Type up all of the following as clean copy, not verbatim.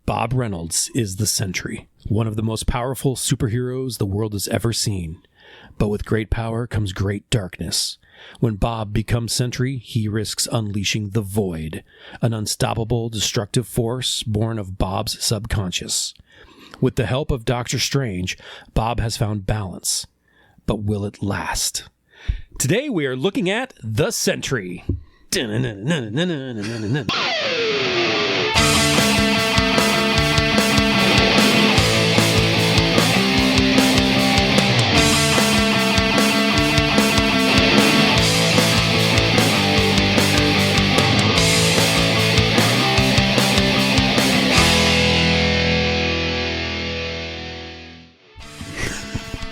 Bob Reynolds is the Sentry, one of the most powerful superheroes the world has ever seen. But with great power comes great darkness. When Bob becomes Sentry, he risks unleashing the Void, an unstoppable, destructive force born of Bob's subconscious. With the help of Doctor Strange, Bob has found balance. But will it last? Today we are looking at the Sentry.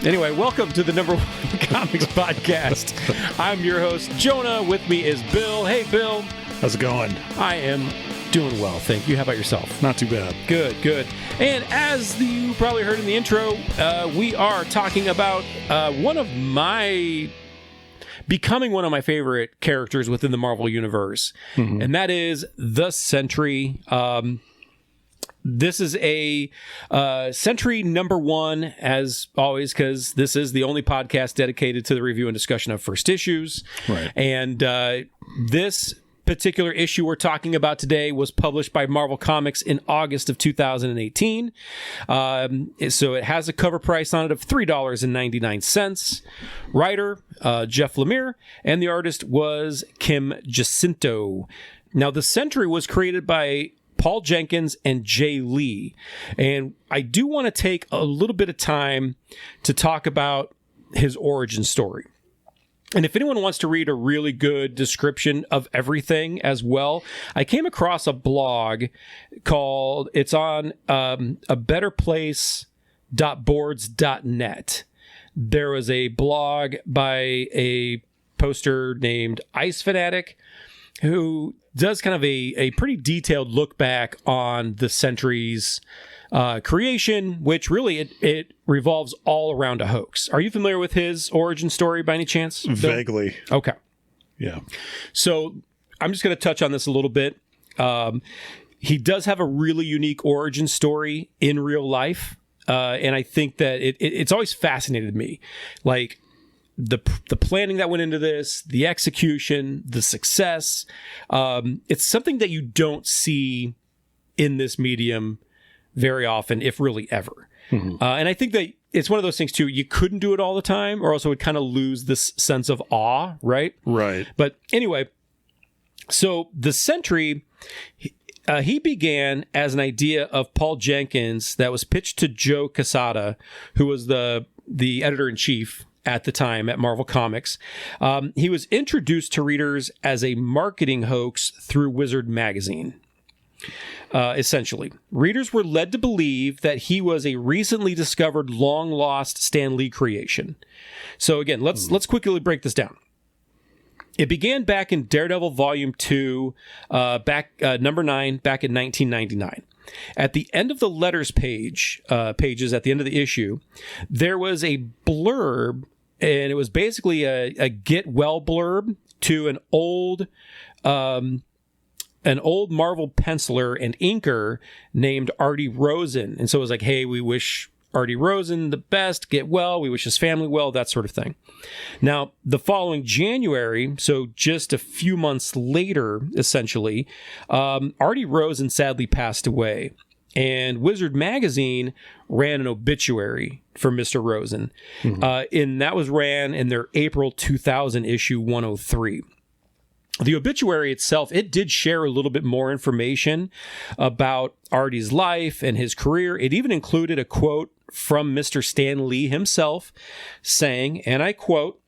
Anyway, welcome to the number one comics podcast. I'm your host, Jonah. With me is Bill. Hey, Bill. How's it going? I am doing well, thank you. How about yourself? Not too bad. Good, good. And as you probably heard in the intro, we are talking about becoming one of my favorite characters within the Marvel Universe. Mm-hmm. And that is the Sentry. This is a Sentry number one, as always, because this is the only podcast dedicated to the review and discussion of first issues. Right. And this particular issue we're talking about today was published by Marvel Comics in August of 2018. So it has a cover price on it of $3.99. Writer, Jeff Lemire, and the artist was Kim Jacinto. Now, the Sentry was created by Paul Jenkins and Jay Lee. And I do want to take a little bit of time to talk about his origin story. And if anyone wants to read a really good description of everything as well, I came across a blog called, it's on abetterplace.boards.net. There was a blog by a poster named Ice Fanatic who does kind of a pretty detailed look back on the Sentry's creation, which really it revolves all around a hoax. Are you familiar with his origin story by any chance, Bill? Vaguely. Okay. Yeah. So I'm just going to touch on this a little bit. He does have a really unique origin story in real life. And I think that it's always fascinated me. Like, the planning that went into this, the execution, the success, it's something that you don't see in this medium very often, if really ever. Mm-hmm. And I think that it's one of those things, too, you couldn't do it all the time, or else it would kind of lose this sense of awe, right? Right. But anyway, so the Sentry, he began as an idea of Paul Jenkins that was pitched to Joe Quesada, who was the editor-in-chief at the time at Marvel Comics. He was introduced to readers as a marketing hoax through Wizard magazine. Essentially, readers were led to believe that he was a recently discovered, long-lost Stan Lee creation. So again, let's quickly break this down. It began back in Daredevil Volume 2, number 9, back in 1999. At the end of the letters pages at the end of the issue, there was a blurb, and it was basically a get well blurb to an old Marvel penciler and inker named Artie Rosen. And so it was like, hey, we wish Artie Rosen the best, get well, we wish his family well, that sort of thing. Now, the following January, so just a few months later, essentially, Artie Rosen sadly passed away. And Wizard Magazine ran an obituary for Mr. Rosen. Mm-hmm. And that was ran in their April 2000 issue 103. The obituary itself, it did share a little bit more information about Artie's life and his career. It even included a quote from Mr. Stan Lee himself saying, and I quote,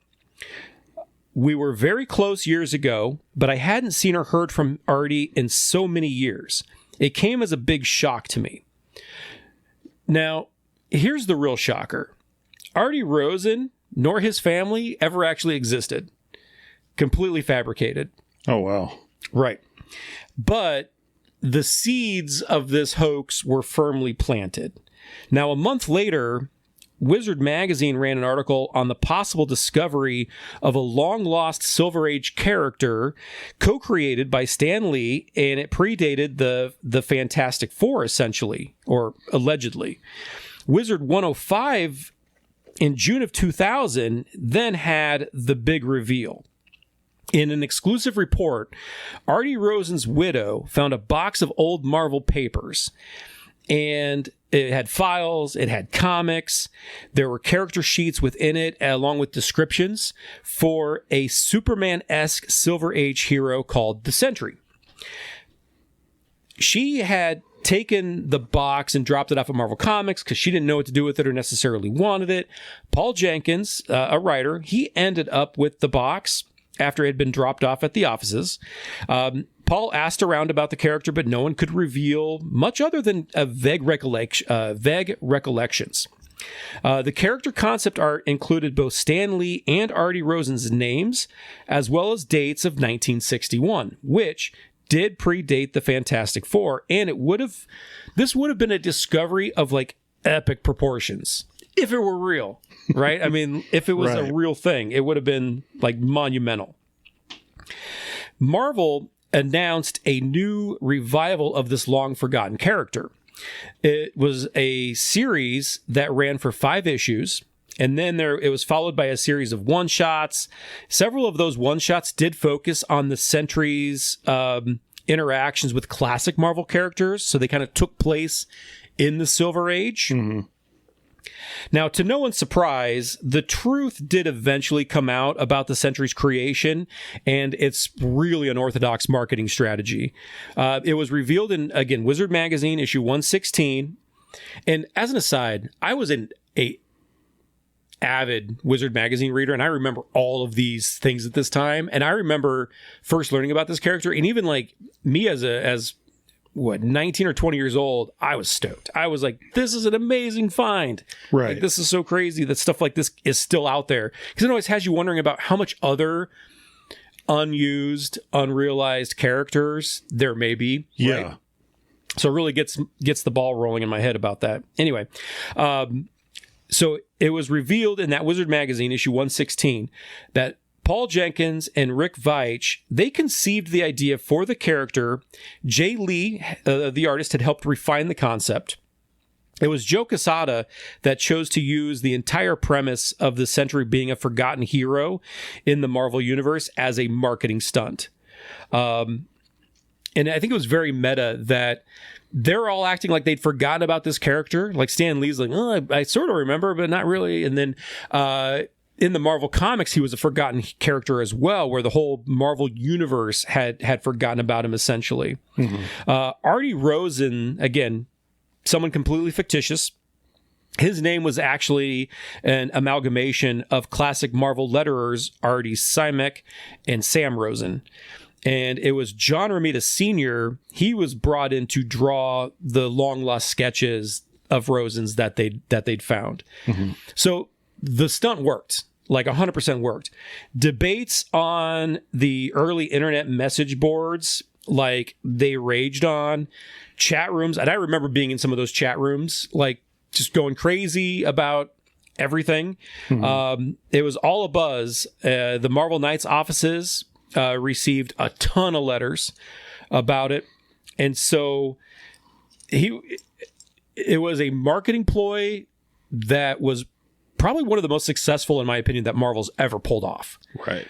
"We were very close years ago, but I hadn't seen or heard from Artie in so many years. It came as a big shock to me." Now, here's the real shocker. Artie Rosen nor his family ever actually existed. Completely fabricated. Oh, wow. Right. But the seeds of this hoax were firmly planted. Now, a month later, Wizard Magazine ran an article on the possible discovery of a long-lost Silver Age character co-created by Stan Lee, and it predated the Fantastic Four, essentially, or allegedly. Wizard 105 in June of 2000 then had the big reveal. In an exclusive report, Artie Rosen's widow found a box of old Marvel papers, and it had files, it had comics, there were character sheets within it, along with descriptions for a Superman-esque Silver Age hero called the Sentry. She had taken the box and dropped it off at Marvel Comics because she didn't know what to do with it or necessarily wanted it. Paul Jenkins, a writer, he ended up with the box after it had been dropped off at the offices. Paul asked around about the character, but no one could reveal much other than vague recollections. The character concept art included both Stan Lee and Artie Rosen's names, as well as dates of 1961, which did predate the Fantastic Four, and this would have been a discovery of like epic proportions if it were real, right? I mean, if it was a real thing, it would have been like monumental. Marvel announced a new revival of this long-forgotten character. It was a series that ran for 5 issues, and then it was followed by a series of one-shots. Several of those one-shots did focus on the Sentry's interactions with classic Marvel characters, so they kind of took place in the Silver Age. Mm-hmm. Now, to no one's surprise, the truth did eventually come out about the Sentry's creation, and it's really unorthodox marketing strategy. It was revealed in, again, Wizard Magazine, issue 116. And as an aside, I was an avid Wizard Magazine reader, and I remember all of these things at this time. And I remember first learning about this character, and even like me as 19 or 20 years old, I was stoked. I was like, this is an amazing find. Right. Like, this is so crazy that stuff like this is still out there. Because it always has you wondering about how much other unused, unrealized characters there may be. Yeah. Right? So it really gets the ball rolling in my head about that. Anyway, so it was revealed in that Wizard Magazine, issue 116, that Paul Jenkins and Rick Veitch, they conceived the idea for the character. Jay Lee, the artist, had helped refine the concept. It was Joe Quesada that chose to use the entire premise of the Sentry being a forgotten hero in the Marvel Universe as a marketing stunt. And I think it was very meta that they're all acting like they'd forgotten about this character. Like Stan Lee's like, oh, I sort of remember, but not really. And then in the Marvel Comics, he was a forgotten character as well, where the whole Marvel Universe had forgotten about him, essentially. Mm-hmm. Artie Rosen, again, someone completely fictitious. His name was actually an amalgamation of classic Marvel letterers Artie Simek and Sam Rosen. And it was John Romita Sr., he was brought in to draw the long-lost sketches of Rosen's that they'd found. Mm-hmm. So the stunt worked, like 100% worked. Debates on the early internet message boards, like they raged on. Chat rooms, and I remember being in some of those chat rooms, like just going crazy about everything. Mm-hmm. It was all abuzz. The Marvel Knights offices received a ton of letters about it. And so it was a marketing ploy that was probably one of the most successful, in my opinion, that Marvel's ever pulled off. Right.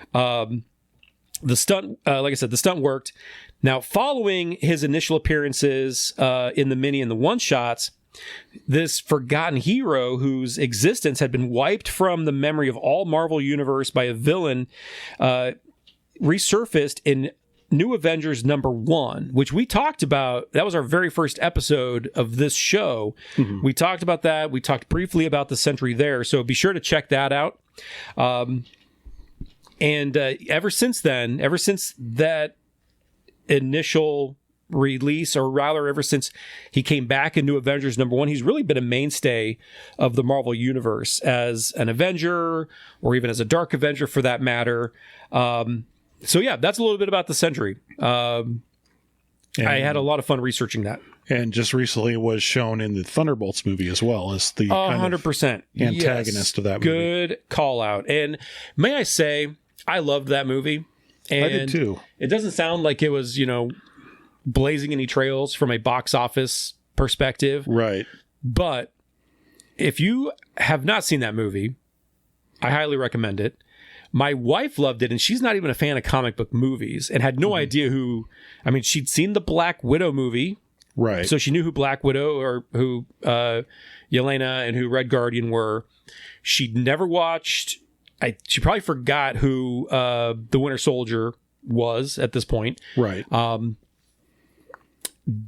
The stunt, like I said, the stunt worked. Now, following his initial appearances in the mini and the one-shots, this forgotten hero whose existence had been wiped from the memory of all Marvel Universe by a villain resurfaced in New Avengers #1, which we talked about. That was our very first episode of this show. Mm-hmm. We talked about that. We talked briefly about the Sentry there, so be sure to check that out. And ever since then, ever since that initial release, or rather ever since he came back in New Avengers #1, he's really been a mainstay of the Marvel Universe as an Avenger, or even as a Dark Avenger for that matter. So yeah, that's a little bit about the Sentry. I had a lot of fun researching that. And just recently was shown in the Thunderbolts movie as well as the kind of 100% antagonist of that movie. Good call out. And may I say, I loved that movie. And I did too. It doesn't sound like it was, blazing any trails from a box office perspective. Right. But if you have not seen that movie, I highly recommend it. My wife loved it, and she's not even a fan of comic book movies and had no idea who... I mean, she'd seen the Black Widow movie. Right. So she knew who Black Widow or who Yelena and who Red Guardian were. She'd never watched... she probably forgot who the Winter Soldier was at this point. Right.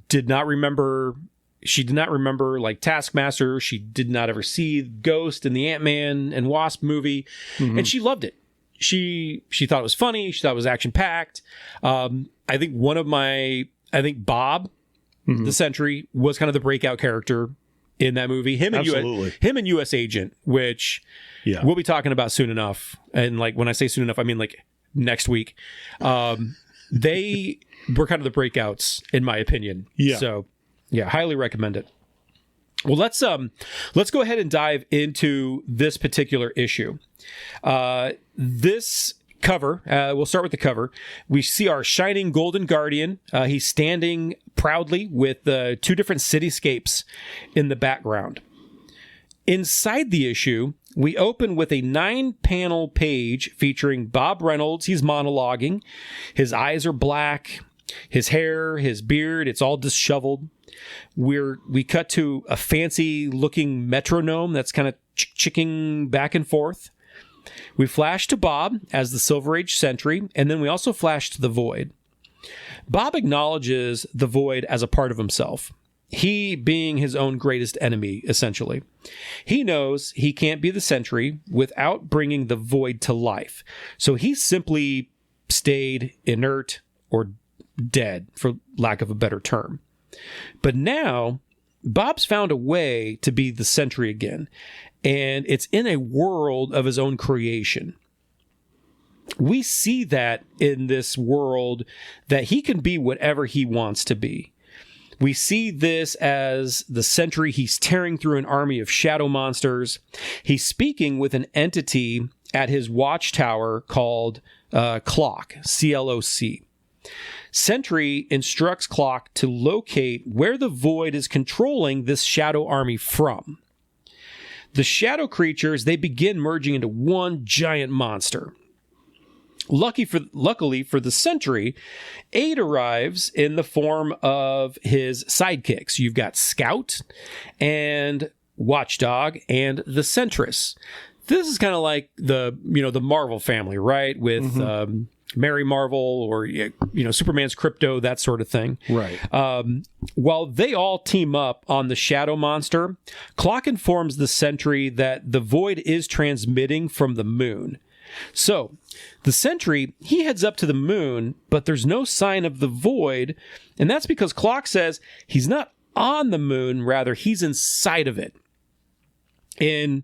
Did not remember... She did not remember like Taskmaster. She did not ever see Ghost in the Ant-Man and Wasp movie. And she loved it. She thought it was funny. She thought it was action-packed. I think Bob, the Sentry, was kind of the breakout character in that movie. Him and US Agent, which we'll be talking about soon enough. And like when I say soon enough, I mean like next week. They were kind of the breakouts, in my opinion. Yeah. So yeah, highly recommend it. Well, let's go ahead and dive into this particular issue. This cover, we'll start with the cover. We see our shining golden guardian. He's standing proudly with two different cityscapes in the background. Inside the issue, we open with a 9-panel page featuring Bob Reynolds. He's monologuing. His eyes are black. His hair, his beard, it's all disheveled. We cut to a fancy looking metronome that's kind of chicking back and forth. We flash to Bob as the Silver Age Sentry, and then we also flash to the Void. Bob acknowledges the Void as a part of himself, he being his own greatest enemy, essentially. He knows he can't be the Sentry without bringing the Void to life, so he simply stayed inert or dead, for lack of a better term. But now, Bob's found a way to be the Sentry again, and it's in a world of his own creation. We see that in this world that he can be whatever he wants to be. We see this as the Sentry. He's tearing through an army of shadow monsters. He's speaking with an entity at his watchtower called Clock, C-L-O-C. Sentry instructs Clock to locate where the Void is controlling this shadow army from. The shadow creatures, they begin merging into one giant monster. Luckily for the Sentry, aid arrives in the form of his sidekicks. You've got Scout and Watchdog and the Sentress. This is kind of like the Marvel family, right? With Mary Marvel or Superman's Crypto, that sort of thing. Right. While they all team up on the Shadow Monster, Clock informs the Sentry that the Void is transmitting from the moon. So, the Sentry, he heads up to the moon, but there's no sign of the Void, and that's because Clock says he's not on the moon, rather he's inside of it. In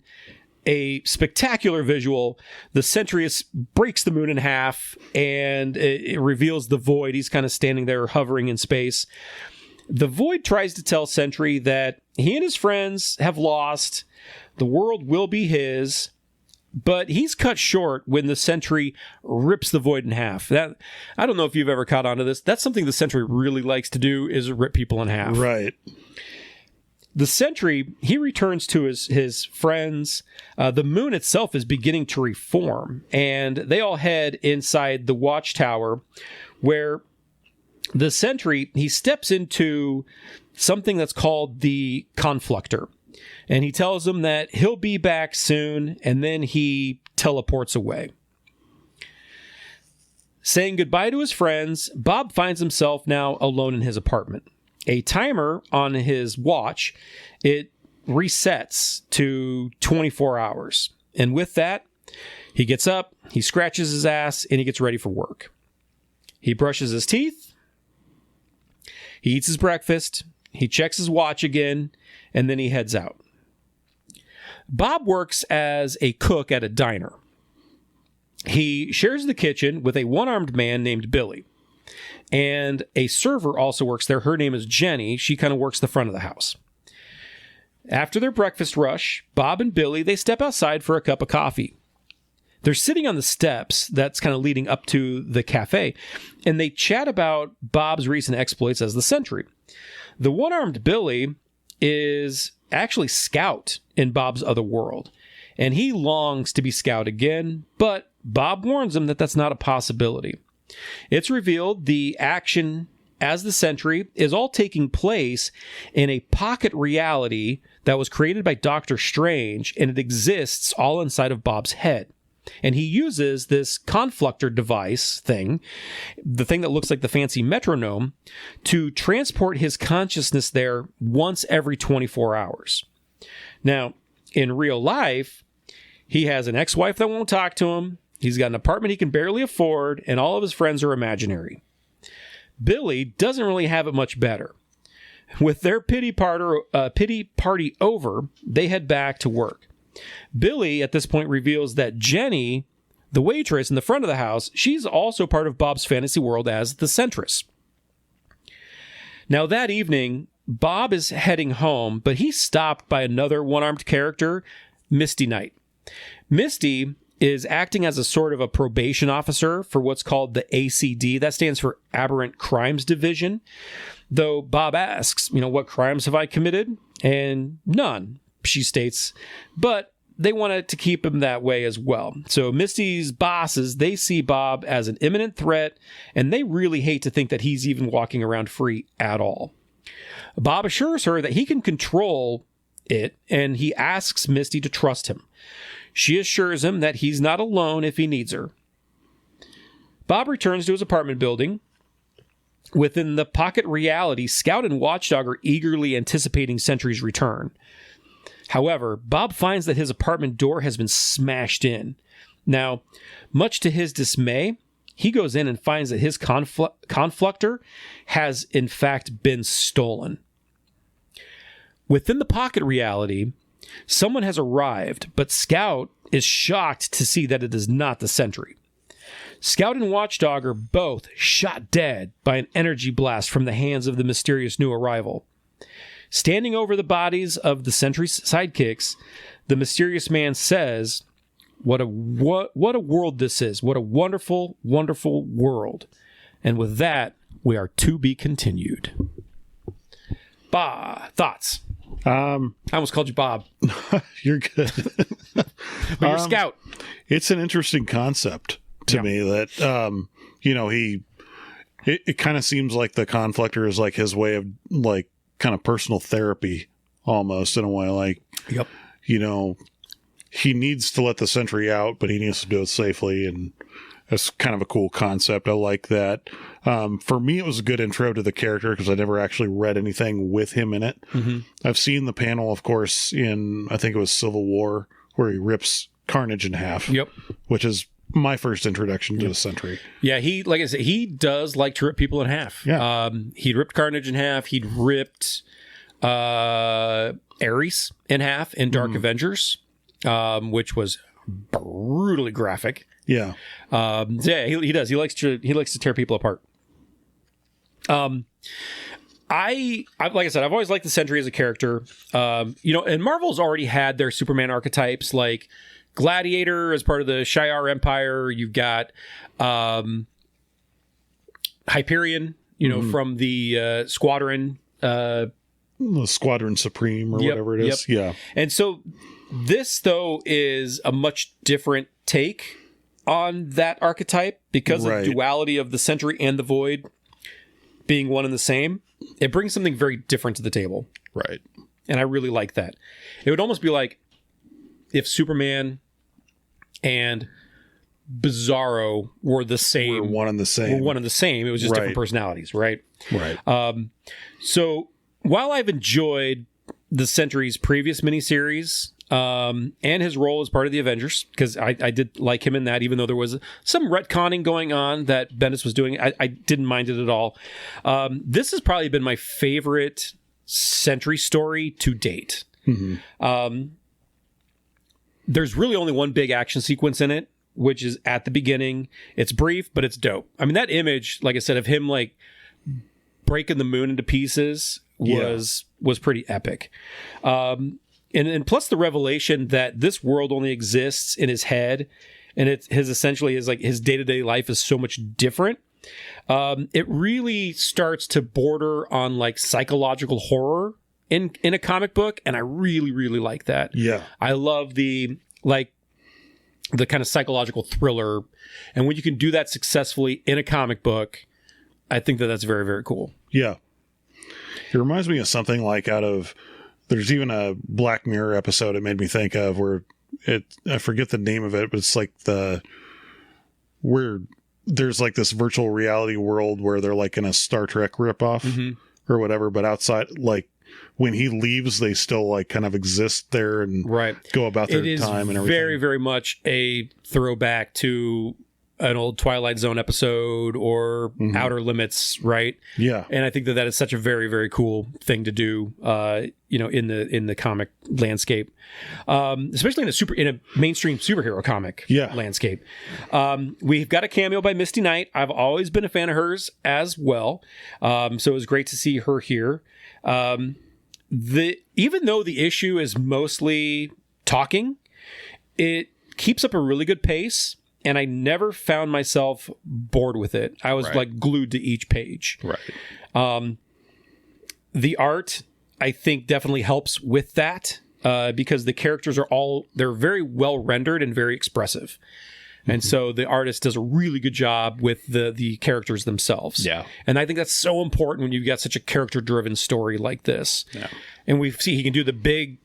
a spectacular visual, the Sentry breaks the moon in half, and it reveals the Void. He's kind of standing there hovering in space. The Void tries to tell Sentry that he and his friends have lost, the world will be his, but he's cut short when the Sentry rips the Void in half. That, I don't know if you've ever caught on to this. That's something the Sentry really likes to do, is rip people in half. Right. The Sentry, he returns to his friends. The moon itself is beginning to reform, and they all head inside the watchtower, where the Sentry, he steps into something that's called the Confluctor. And he tells them that he'll be back soon, and then he teleports away. Saying goodbye to his friends, Bob finds himself now alone in his apartment. A timer on his watch, it resets to 24 hours. And with that, he gets up, he scratches his ass, and he gets ready for work. He brushes his teeth, he eats his breakfast, he checks his watch again, and then he heads out. Bob works as a cook at a diner. He shares the kitchen with a one-armed man named Billy. And a server also works there. Her name is Jenny. She kind of works the front of the house. After their breakfast rush, Bob and Billy, they step outside for a cup of coffee. They're sitting on the steps that's kind of leading up to the cafe, and they chat about Bob's recent exploits as the Sentry. The one-armed Billy is actually Scout in Bob's other world, and he longs to be Scout again, but Bob warns him that that's not a possibility. It's revealed the action as the Sentry is all taking place in a pocket reality that was created by Doctor Strange, and it exists all inside of Bob's head. And he uses this confluctor device thing, the thing that looks like the fancy metronome, to transport his consciousness there once every 24 hours. Now, in real life, he has an ex-wife that won't talk to him, he's got an apartment he can barely afford, and all of his friends are imaginary. Billy doesn't really have it much better. With their pity party over, they head back to work. Billy, at this point, reveals that Jenny, the waitress in the front of the house, she's also part of Bob's fantasy world as the Sentress. Now, that evening, Bob is heading home, but he's stopped by another one-armed character, Misty Knight. Misty is acting as a sort of a probation officer for what's called the ACD. That stands for Aberrant Crimes Division. Though Bob asks, what crimes have I committed? And none, she states. But they wanted to keep him that way as well. So Misty's bosses, they see Bob as an imminent threat, and they really hate to think that he's even walking around free at all. Bob assures her that he can control it, and he asks Misty to trust him. She assures him that he's not alone if he needs her. Bob returns to his apartment building. Within the pocket reality, Scout and Watchdog are eagerly anticipating Sentry's return. However, Bob finds that his apartment door has been smashed in. Now, much to his dismay, he goes in and finds that his confluctor has in fact been stolen. Within the pocket reality, someone has arrived, but Scout is shocked to see that it is not the Sentry. Scout and Watchdog are both shot dead by an energy blast from the hands of the mysterious new arrival. Standing over the bodies of the Sentry's sidekicks, the mysterious man says, what a world this is. What a wonderful, wonderful world. And with that, we are to be continued. Thoughts? I almost called you Bob. You're good. But you're Scout. It's an interesting concept to me that, it kind of seems like the conflictor is like his way of like kind of personal therapy almost in a way. Like, yep. He needs to let the Sentry out, but he needs to do it safely. And that's kind of a cool concept. I like that. For me, it was a good intro to the character because I never actually read anything with him in it. Mm-hmm. I've seen the panel, of course, in, I think it was Civil War, where he rips Carnage in half. Yep. Which is my first introduction to the Sentry. Yeah, like I said, he does like to rip people in half. Yeah. He'd ripped Carnage in half. He'd ripped Ares in half in Dark Avengers, which was brutally graphic. Yeah. He does. He likes to tear people apart. Like I said, I've always liked the Sentry as a character. And Marvel's already had their Superman archetypes, like Gladiator as part of the Shi'ar Empire. You've got Hyperion, from the Squadron. The Squadron Supreme or whatever it is. Yep. Yeah. And so this, though, is a much different take on that archetype because of the duality of the Sentry and the Void being one and the same. It brings something very different to the table. Right. And I really like that. It would almost be like if Superman and Bizarro were the same. Were one and the same. It was just different personalities, right? Right. So while I've enjoyed the Sentry's previous miniseries and his role as part of the Avengers, because I did like him in that, even though there was some retconning going on that Bendis was doing, I didn't mind it at all. This has probably been my favorite Sentry story to date. Mm-hmm. There's really only one big action sequence in it, which is at the beginning. It's brief, but it's dope. I mean, that image, like I said, of him like breaking the moon into pieces was pretty epic. And plus the revelation that this world only exists in his head, and his day-to-day life is so much different. It really starts to border on like psychological horror in a comic book, and I really, really like that. Yeah. I love the kind of psychological thriller, and when you can do that successfully in a comic book, I think that's very, very cool. Yeah. It reminds me of something like there's even a Black Mirror episode it made me think of where I forget the name of it, but it's like where there's like this virtual reality world where they're like in a Star Trek ripoff or whatever, but outside, like when he leaves, they still like kind of exist there and go about their time and everything. Very, very much a throwback to an old Twilight Zone episode or Outer Limits, right? Yeah. And I think that is such a very, very cool thing to do, in the comic landscape, especially in a mainstream superhero comic landscape. We've got a cameo by Misty Knight. I've always been a fan of hers as well, so it was great to see her here. Even though the issue is mostly talking, it keeps up a really good pace. And I never found myself bored with it. I was like glued to each page. Right. The art, I think, definitely helps with that because the characters they're very well rendered and very expressive. And so the artist does a really good job with the characters themselves. Yeah. And I think that's so important when you've got such a character-driven story like this. Yeah. And we see he can do the big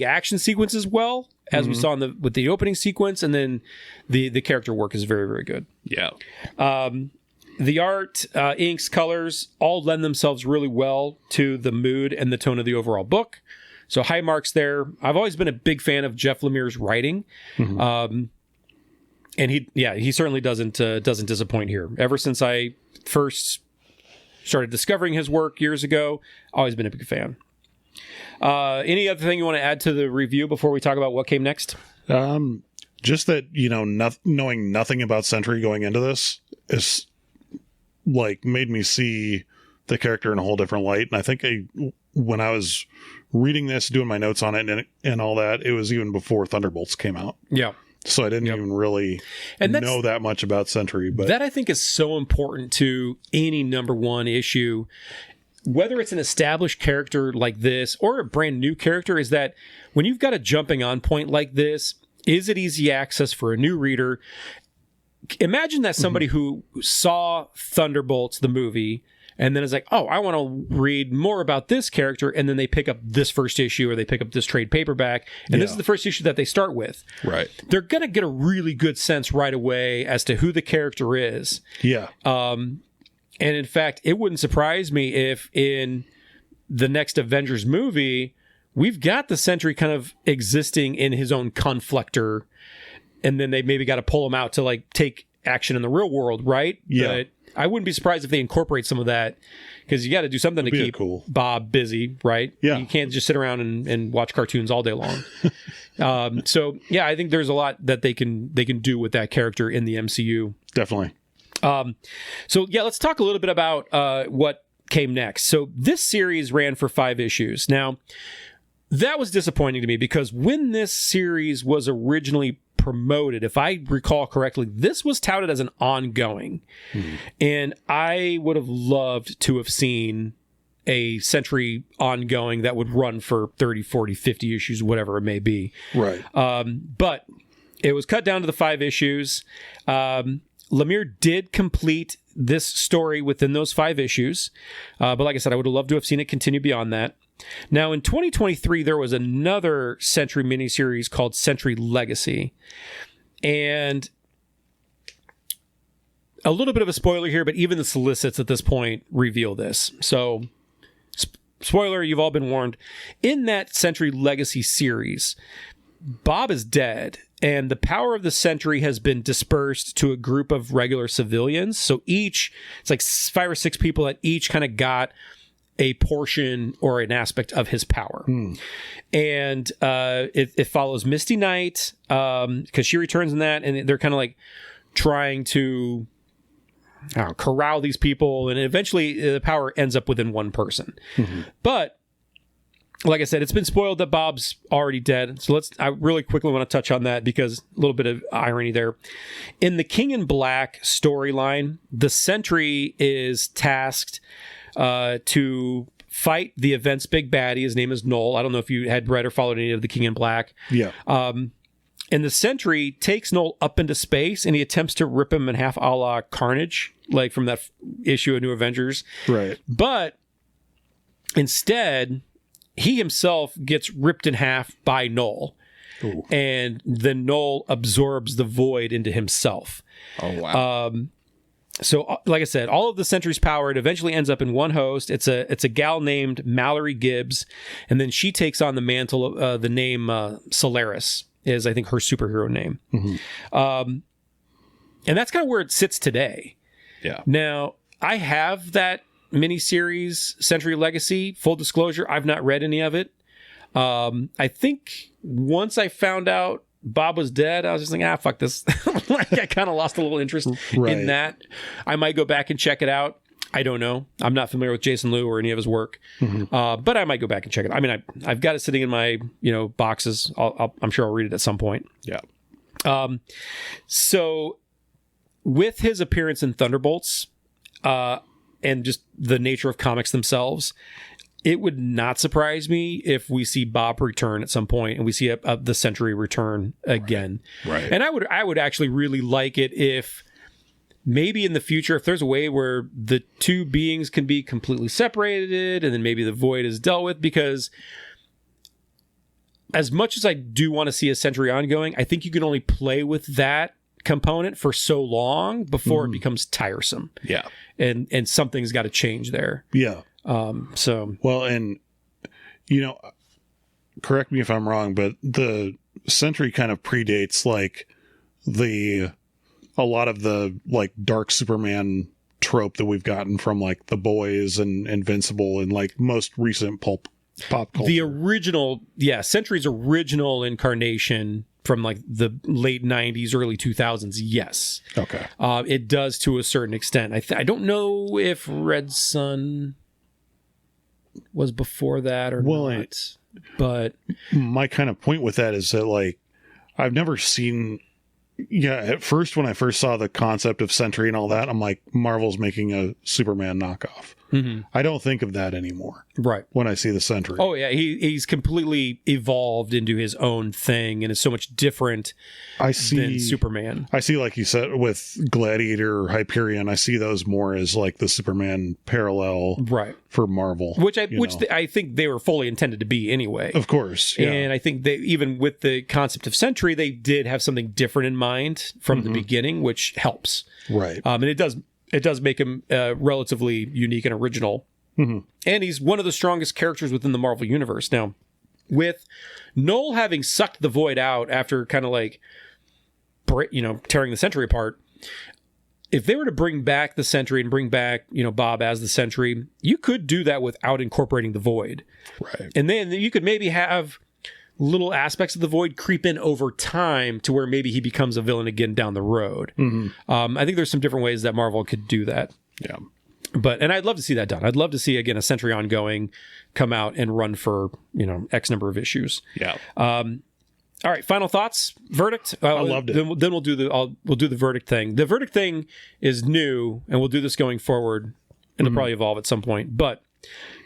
action sequences well, as we saw with the opening sequence, and then the character work is very, very good. Yeah. The art, inks, colors, all lend themselves really well to the mood and the tone of the overall book. So high marks there. I've always been a big fan of Jeff Lemire's writing. And he certainly doesn't disappoint here. Ever since I first started discovering his work years ago, always been a big fan. Any other thing you want to add to the review before we talk about what came next? Just that, knowing nothing about Sentry going into this is like made me see the character in a whole different light. And I think when I was reading this, doing my notes on it and all that, it was even before Thunderbolts came out. Yeah. So I didn't even really know that much about Sentry. But that I think is so important to any number one issue, whether it's an established character like this or a brand new character, is that when you've got a jumping on point like this, is it easy access for a new reader? Imagine that somebody who saw Thunderbolts, the movie, and then is like, oh, I want to read more about this character, and then they pick up this first issue or they pick up this trade paperback, and this is the first issue that they start with. Right. They're going to get a really good sense right away as to who the character is. Yeah. And in fact, it wouldn't surprise me if in the next Avengers movie, we've got the Sentry kind of existing in his own conflictor, and then they maybe got to pull him out to like take action in the real world, right? Yeah. But I wouldn't be surprised if they incorporate some of that, because you got to do something to keep Bob busy, right? Yeah. You can't just sit around and watch cartoons all day long. So yeah, I think there's a lot that they can do with that character in the MCU. Definitely. So yeah, let's talk a little bit about what came next. So this series ran for 5 issues. Now, that was disappointing to me because when this series was originally promoted, if I recall correctly, this was touted as an ongoing. And I would have loved to have seen a Sentry ongoing that would run for 30, 40, 50 issues, whatever it may be. Right. But it was cut down to the 5 issues. Lemire did complete this story within those 5 issues. But like I said, I would have loved to have seen it continue beyond that. Now, in 2023, there was another Sentry miniseries called Sentry Legacy. And a little bit of a spoiler here, but even the solicits at this point reveal this. So, spoiler, you've all been warned. In that Sentry Legacy series, Bob is dead, and the power of the Sentry has been dispersed to a group of regular civilians. So it's like 5 or 6 people that each kind of got a portion or an aspect of his power. And it follows Misty Knight because she returns in that, and they're kind of like trying to corral these people, and eventually the power ends up within one person. But like I said, it's been spoiled that Bob's already dead. So I really quickly want to touch on that because a little bit of irony there. In the King in Black storyline, the Sentry is tasked to fight the event's big baddie. His name is Null. I don't know if you had read or followed any of the King in Black. Yeah. And the Sentry takes Null up into space, and he attempts to rip him in half, a la Carnage, like from that issue of New Avengers. Right. But instead, he himself gets ripped in half by Null. Ooh. And then Null absorbs the void into himself. Oh, wow. So, like I said, all of the Sentry's power, it eventually ends up in one host. It's a gal named Mallory Gibbs, and then she takes on the mantle of the name Solaris is, I think, her superhero name. And that's kind of where it sits today. Yeah. Now, I have that miniseries, Sentry Legacy. Full disclosure, I've not read any of it. I think once I found out Bob was dead, I was just like, fuck this. Like, I kind of lost a little interest in that. I might go back and check it out. I don't know. I'm not familiar with Jason Liu or any of his work, but I might go back and check it out. I mean, I've got it sitting in my boxes. I'm sure I'll read it at some point. Yeah. So with his appearance in Thunderbolts, and just the nature of comics themselves, it would not surprise me if we see Bob return at some point and we see the Sentry return again. Right. And I would actually really like it if maybe in the future, if there's a way where the two beings can be completely separated and then maybe the void is dealt with, because as much as I do want to see a Sentry ongoing, I think you can only play with that component for so long before it becomes tiresome. Yeah. And something's got to change there. Yeah. So well, and correct me if I'm wrong, but the Sentry kind of predates like a lot of the like dark Superman trope that we've gotten from like The Boys and Invincible and like most recent pop culture. The original, Sentry's original incarnation from like the late 90s, early 2000s, yes. Okay. It does to a certain extent. I don't know if Red Sun was before that or not. But my kind of point with that is that like I've never seen at first when I first saw the concept of Sentry and all that, I'm like, Marvel's making a Superman knockoff. I don't think of that anymore. Right. When I see the Sentry. Oh, yeah. He's completely evolved into his own thing and is so much different than Superman. I see, like you said, with Gladiator or Hyperion, I see those more as like the Superman parallel for Marvel. Which I think they were fully intended to be anyway. Of course. Yeah. And I think they, even with the concept of Sentry, they did have something different in mind from the beginning, which helps. Right. And it does make him relatively unique and original. And he's one of the strongest characters within the Marvel Universe. Now, with Null having sucked the void out after kind of like, tearing the Sentry apart, if they were to bring back the Sentry and bring back, Bob as the Sentry, you could do that without incorporating the void. Right. And then you could maybe have little aspects of the void creep in over time to where maybe he becomes a villain again down the road. I think there's some different ways that Marvel could do that. Yeah. And I'd love to see that done. I'd love to see, again, a Sentry ongoing come out and run for, X number of issues. Yeah. All right. Final thoughts, verdict. I loved it. Then we'll do the verdict thing. The verdict thing is new, and we'll do this going forward, and it'll probably evolve at some point. But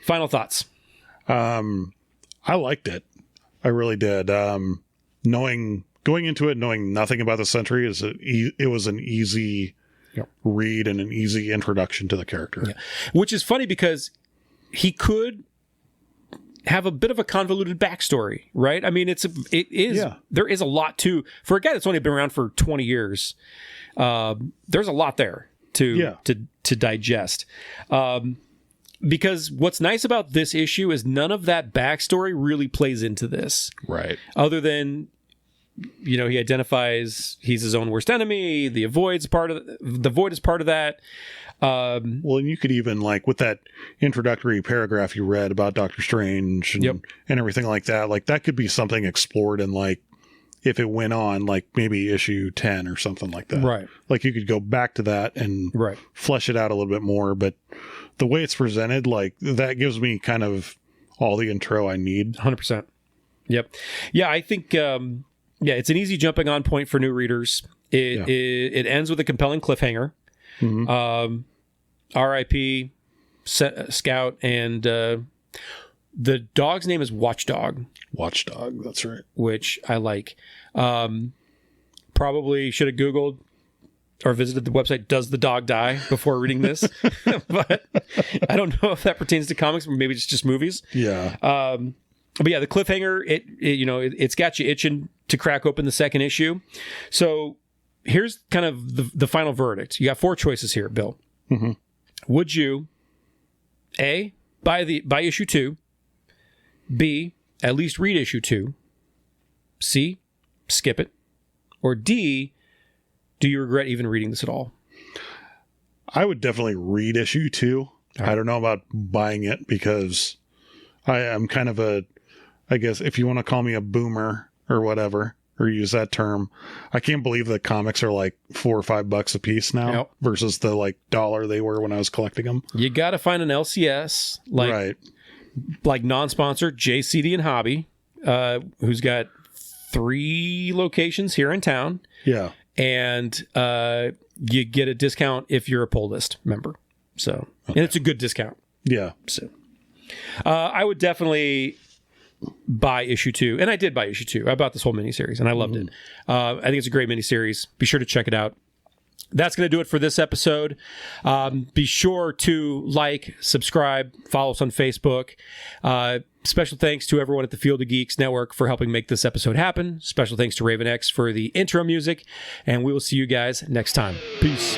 final thoughts. I liked it. I really did. Going into it, knowing nothing about the Sentry, it was an easy read and an easy introduction to the character. Yeah. Which is funny because he could have a bit of a convoluted backstory, right? I mean, there is a lot for a guy that's only been around for 20 years. There's a lot there to digest. Because what's nice about this issue is none of that backstory really plays into this. Right. Other than he identifies he's his own worst enemy. The Void is part of that. Well, and you could even, like, with that introductory paragraph you read about Doctor Strange and everything like that could be something explored in, like, if it went on, like, maybe issue 10 or something like that. Right. Like, you could go back to that and flesh it out a little bit more. But the way it's presented, like, that gives me kind of all the intro I need. 100%. Yep. Yeah, I think, it's an easy jumping on point for new readers. It ends with a compelling cliffhanger. Mm-hmm. R.I.P. Scout, and the dog's name is Watchdog. Watchdog, that's right. Which I like. Probably should have Googled or visited the website, does the dog die, before reading this. But I don't know if that pertains to comics, or maybe it's just movies. Yeah. But yeah, the cliffhanger, it's got you itching to crack open the second issue. So here's kind of the final verdict. You got 4 choices here, Bill. Mm-hmm. Would you, A, buy issue 2, B, at least read issue 2, C, skip it, or D, do you regret even reading this at all? I would definitely read issue 2. Right. I don't know about buying it, because I am kind of I guess if you want to call me a boomer or whatever, or use that term, I can't believe that comics are like $4 or $5 a piece now versus the like $1 they were when I was collecting them. You got to find an LCS, like non-sponsored JCD and Hobby, who's got 3 locations here in town. Yeah. And you get a discount if you're a Pull List member. So, and it's a good discount. Yeah. So, I would definitely buy issue 2, and I did buy issue 2. I bought this whole miniseries, and I loved it. I think it's a great miniseries. Be sure to check it out. That's going to do it for this episode. Be sure to like, subscribe, follow us on Facebook. Special thanks to everyone at the Field of Geeks Network for helping make this episode happen. Special thanks to Raven X for the intro music, and we will see you guys next time. Peace.